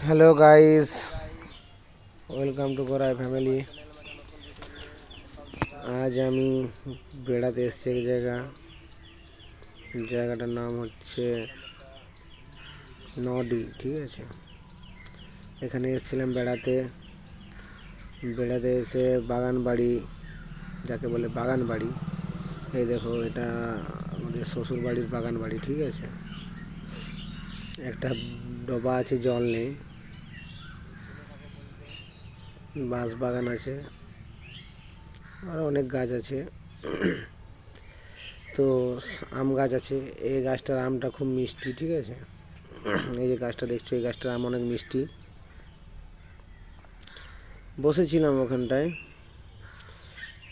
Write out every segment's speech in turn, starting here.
Hello guys, welcome to Gorai family. আজ আমি বেড়াতে এসেছি এক জায়গাটার নাম হচ্ছে নডি। ঠিক আছে, এখানে এসেছিলাম বেড়াতে বেড়াতে এসে বাগান বাড়ি, যাকে বলে বাগান বাড়ি। এই দেখো, এটা আমাদের শ্বশুর বাড়ির বাগান বাড়ি। ঠিক আছে, একটা ডোবা আছে, জল নেই, বাঁশ বাগান আছে, আর অনেক গাছ আছে। তো আম গাছ আছে, এই গাছটার আমটা খুব মিষ্টি। ঠিক আছে, এই যে গাছটা দেখছো, এই গাছটার আম অনেক মিষ্টি। বসেছিলাম ওখানটায়,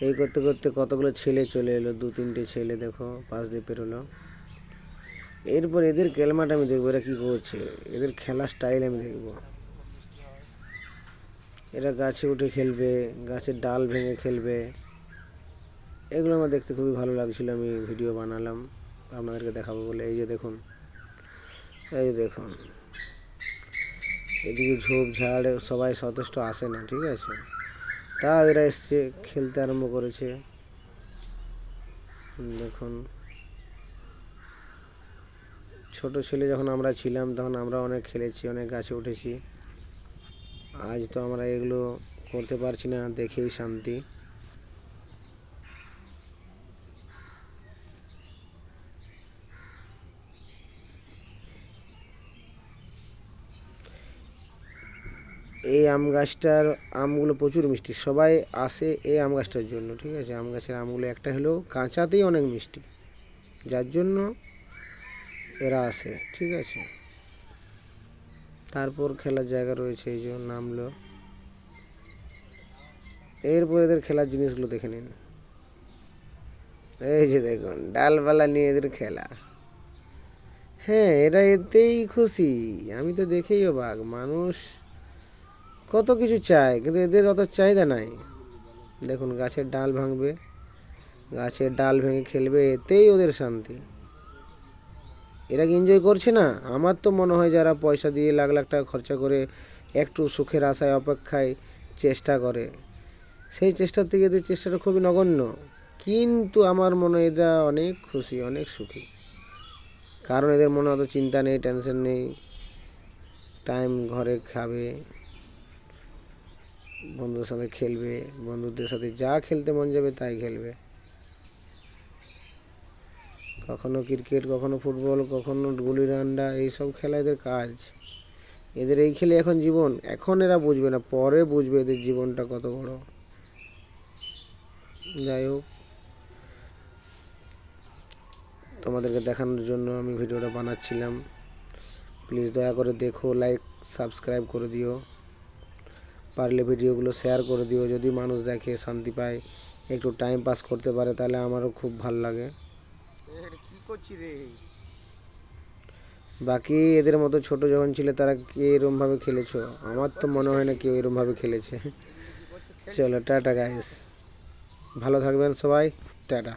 এই করতে করতে কতগুলো ছেলে চলে এলো, 2-3টে ছেলে দেখো পাশ দিয়ে পেরোলো। এরপর এদের কেলমাটা আমি দেখবো, এরা কী করছে, এদের খেলার স্টাইল আমি দেখবো। এরা গাছে উঠে খেলবে, গাছের ডাল ভেঙে খেলবে, এগুলো আমার দেখতে খুবই ভালো লাগছিলো। আমি ভিডিও বানালাম আপনাদেরকে দেখাবো বলে। এই যে দেখুন, এদিকে ঝোপঝাড় সবাই যথেষ্ট আসে না। ঠিক আছে, তাও এরা এসছে, খেলতে আরম্ভ করেছে। দেখুন, ছোট ছেলে যখন আমরা ছিলাম তখন আমরা অনেক খেলেছি, অনেক গাছে উঠেছি। আজ তো আমরা এগুলো করতে পারছি না, দেখেই শান্তি। এই আম গাছটার আমগুলো প্রচুর মিষ্টি, সবাই আসে এই আম গাছটার জন্য। ঠিক আছে, আম গাছের আমগুলো একটা হলেও কাঁচাতেই অনেক মিষ্টি, যার জন্য এরা আসে। ঠিক আছে, তারপর খেলার জায়গা রয়েছে, এই যে নামলো। এরপর এদের খেলার জিনিসগুলো দেখে নিন। এই যে দেখুন, ডালপালা নিয়ে এদের খেলা। হ্যাঁ, এরা এতেই খুশি, আমি তো দেখেই অবাক। মানুষ কত কিছু চায়, কিন্তু এদের অত চাহিদা নাই। দেখুন, গাছের ডাল ভাঙবে, গাছের ডাল ভেঙে খেলবে, এতেই ওদের শান্তি। এরা কি এনজয় করছে না? আমার তো মনে হয় যারা পয়সা দিয়ে লাখ লাখ টাকা খরচা করে একটু সুখের আশায় অপেক্ষায় চেষ্টা করে, সেই চেষ্টার থেকে এদের চেষ্টাটা খুবই নগণ্য। কিন্তু আমার মনে হয় এরা অনেক খুশি, অনেক সুখী, কারণ এদের মনে অত চিন্তা নেই, টেনশন নেই। টাইম ঘরে খাবে, বন্ধুদের সাথে খেলবে, বন্ধুদের সাথে যা খেলতে মন যাবে তাই খেলবে। কখনো ক্রিকেট, কখনো ফুটবল, কখনো গুলি ডান্ডা, এইসব খেলা এদের কাজ। এদের এই খেলে এখন জীবন, এখন এরা বুঝবে না, পরে বুঝবে এদের জীবনটা কত বড়। যাই হোক, তোমাদেরকে দেখানোর জন্য আমি ভিডিওটা বানাচ্ছিলাম। প্লিজ দয়া করে দেখো, লাইক সাবস্ক্রাইব করে দিও, পারলে ভিডিওগুলো শেয়ার করে দিও। যদি মানুষ দেখে শান্তি পায়, একটু টাইম পাস করতে পারে, তাহলে আমারও খুব ভালো লাগে। বাকি এদের মতো ছোট যখন ছিল তারা কি এরমভাবে খেলেছো? আমার তো মনে হয় না কেউ এরমভাবে খেলেছে। চলো টাটা গাইস, ভালো থাকবেন সবাই, টাটা।